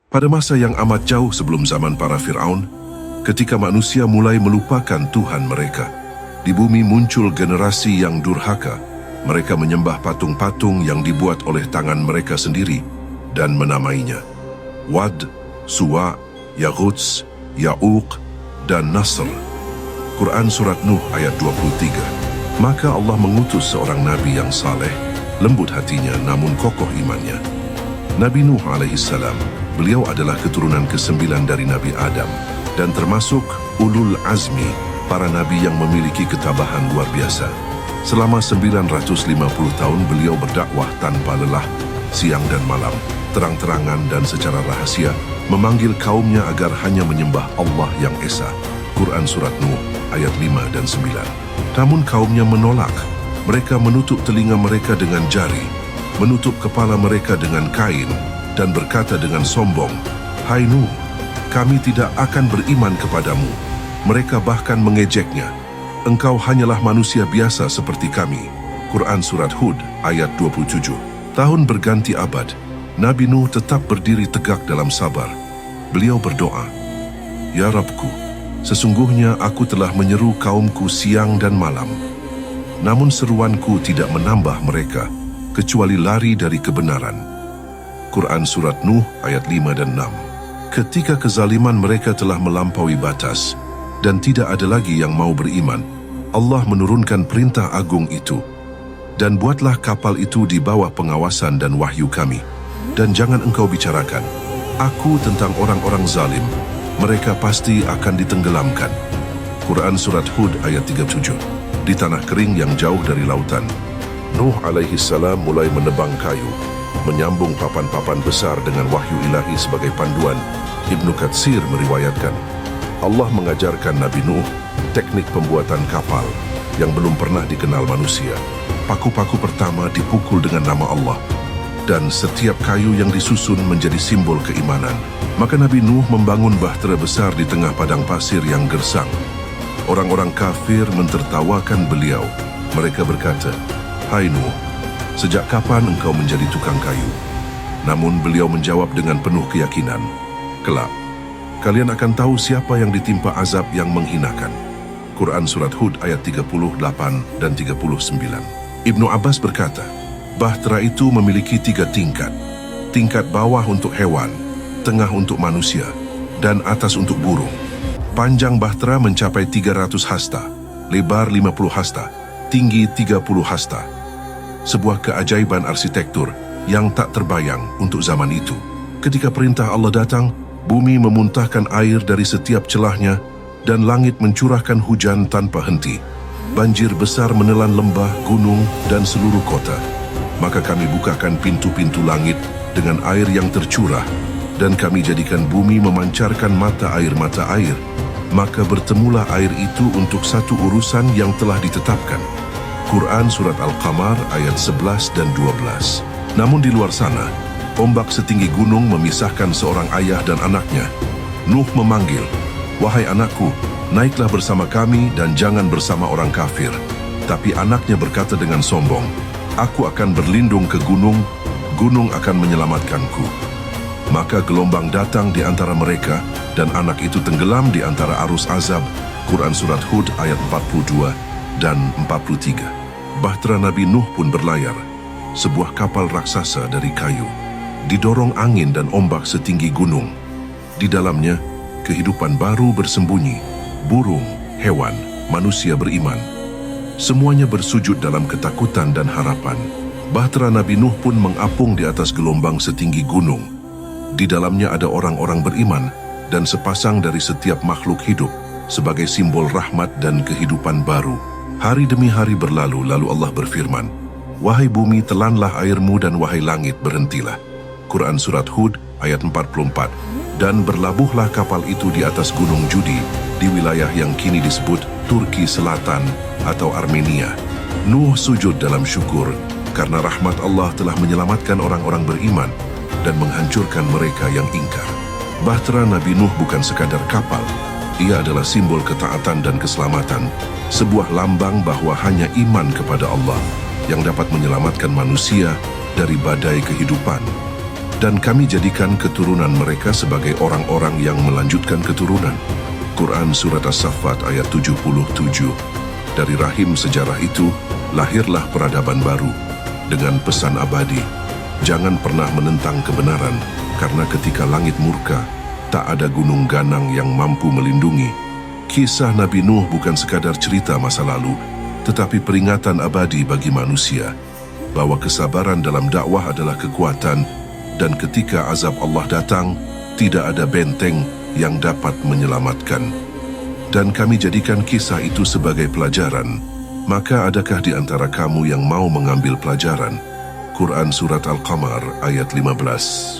Pada masa yang amat jauh sebelum zaman para Fir'aun, ketika manusia mulai melupakan Tuhan mereka, di bumi muncul generasi yang durhaka. Mereka menyembah patung-patung yang dibuat oleh tangan mereka sendiri dan menamainya Wad, Suwa, Yaghuts, Ya'uq, dan Nasr. Quran Surat Nuh ayat 23. Maka Allah mengutus seorang Nabi yang saleh, lembut hatinya namun kokoh imannya. Nabi Nuh alaihissalam, beliau adalah keturunan ke-9 dari Nabi Adam dan termasuk ulul azmi, para nabi yang memiliki ketabahan luar biasa. Selama 950 tahun beliau berdakwah tanpa lelah, siang dan malam, terang-terangan dan secara rahasia, memanggil kaumnya agar hanya menyembah Allah yang Esa. Quran Surat Nuh ayat 5 dan 9. Namun kaumnya menolak. Mereka menutup telinga mereka dengan jari, menutup kepala mereka dengan kain, dan berkata dengan sombong, "Hai Nuh, kami tidak akan beriman kepadamu." Mereka bahkan mengejeknya, "Engkau hanyalah manusia biasa seperti kami." Quran Surat Hud ayat 27. Tahun berganti abad, Nabi Nuh tetap berdiri tegak dalam sabar. Beliau berdoa, "Ya Rabbku, sesungguhnya aku telah menyeru kaumku siang dan malam. Namun seruanku tidak menambah mereka, kecuali lari dari kebenaran." Quran Surat Nuh ayat 5 dan 6. Ketika kezaliman mereka telah melampaui batas dan tidak ada lagi yang mau beriman, Allah menurunkan perintah agung itu. "Dan buatlah kapal itu di bawah pengawasan dan wahyu kami. Dan jangan engkau bicarakan aku tentang orang-orang zalim, mereka pasti akan ditenggelamkan." Quran Surat Hud ayat 37. Di tanah kering yang jauh dari lautan, Nuh alaihissalam mulai menebang kayu, menyambung papan-papan besar dengan wahyu ilahi sebagai panduan. Ibnu Katsir meriwayatkan, Allah mengajarkan Nabi Nuh teknik pembuatan kapal yang belum pernah dikenal manusia. Paku-paku pertama dipukul dengan nama Allah, dan setiap kayu yang disusun menjadi simbol keimanan. Maka Nabi Nuh membangun bahtera besar di tengah padang pasir yang gersang. Orang-orang kafir mentertawakan beliau. Mereka berkata, "Hai Nuh, sejak kapan engkau menjadi tukang kayu?" Namun beliau menjawab dengan penuh keyakinan, "Kelak, kalian akan tahu siapa yang ditimpa azab yang menghinakan." Quran Surat Hud ayat 38 dan 39. Ibnu Abbas berkata, bahtera itu memiliki 3 tingkat. Tingkat bawah untuk hewan, tengah untuk manusia, dan atas untuk burung. Panjang bahtera mencapai 300 hasta, lebar 50 hasta, tinggi 30 hasta. Sebuah keajaiban arsitektur yang tak terbayang untuk zaman itu. Ketika perintah Allah datang, bumi memuntahkan air dari setiap celahnya dan langit mencurahkan hujan tanpa henti. Banjir besar menelan lembah, gunung, dan seluruh kota. Maka kami bukakan pintu-pintu langit dengan air yang tercurah, dan kami jadikan bumi memancarkan mata air. Maka bertemulah air itu untuk satu urusan yang telah ditetapkan. Quran Surat Al-Qamar ayat 11 dan 12. Namun di luar sana, ombak setinggi gunung memisahkan seorang ayah dan anaknya. Nuh memanggil, "Wahai anakku, naiklah bersama kami dan jangan bersama orang kafir." Tapi anaknya berkata dengan sombong, "Aku akan berlindung ke gunung, gunung akan menyelamatkanku." Maka gelombang datang di antara mereka, dan anak itu tenggelam di antara arus azab. Quran Surat Hud ayat 42 dan 43. Bahtera Nabi Nuh pun berlayar, sebuah kapal raksasa dari kayu, didorong angin dan ombak setinggi gunung. Di dalamnya, kehidupan baru bersembunyi, burung, hewan, manusia beriman. Semuanya bersujud dalam ketakutan dan harapan. Bahtera Nabi Nuh pun mengapung di atas gelombang setinggi gunung. Di dalamnya ada orang-orang beriman dan sepasang dari setiap makhluk hidup sebagai simbol rahmat dan kehidupan baru. Hari demi hari berlalu, lalu Allah berfirman, "Wahai bumi, telanlah airmu, dan wahai langit, berhentilah." Quran Surat Hud ayat 44. Dan berlabuhlah kapal itu di atas gunung Judi, di wilayah yang kini disebut Turki Selatan atau Armenia. Nuh sujud dalam syukur karena rahmat Allah telah menyelamatkan orang-orang beriman dan menghancurkan mereka yang ingkar. Bahtera Nabi Nuh bukan sekadar kapal, ia adalah simbol ketaatan dan keselamatan, sebuah lambang bahwa hanya iman kepada Allah yang dapat menyelamatkan manusia dari badai kehidupan. Dan kami jadikan keturunan mereka sebagai orang-orang yang melanjutkan keturunan. Quran Surat As-Saffat ayat 77. Dari rahim sejarah itu, lahirlah peradaban baru dengan pesan abadi. Jangan pernah menentang kebenaran, karena ketika langit murka, tak ada gunung ganang yang mampu melindungi. Kisah Nabi Nuh bukan sekadar cerita masa lalu, tetapi peringatan abadi bagi manusia, bahwa kesabaran dalam dakwah adalah kekuatan, dan ketika azab Allah datang, tidak ada benteng yang dapat menyelamatkan. Dan kami jadikan kisah itu sebagai pelajaran. Maka adakah di antara kamu yang mau mengambil pelajaran? Quran Surat Al-Qamar ayat 15.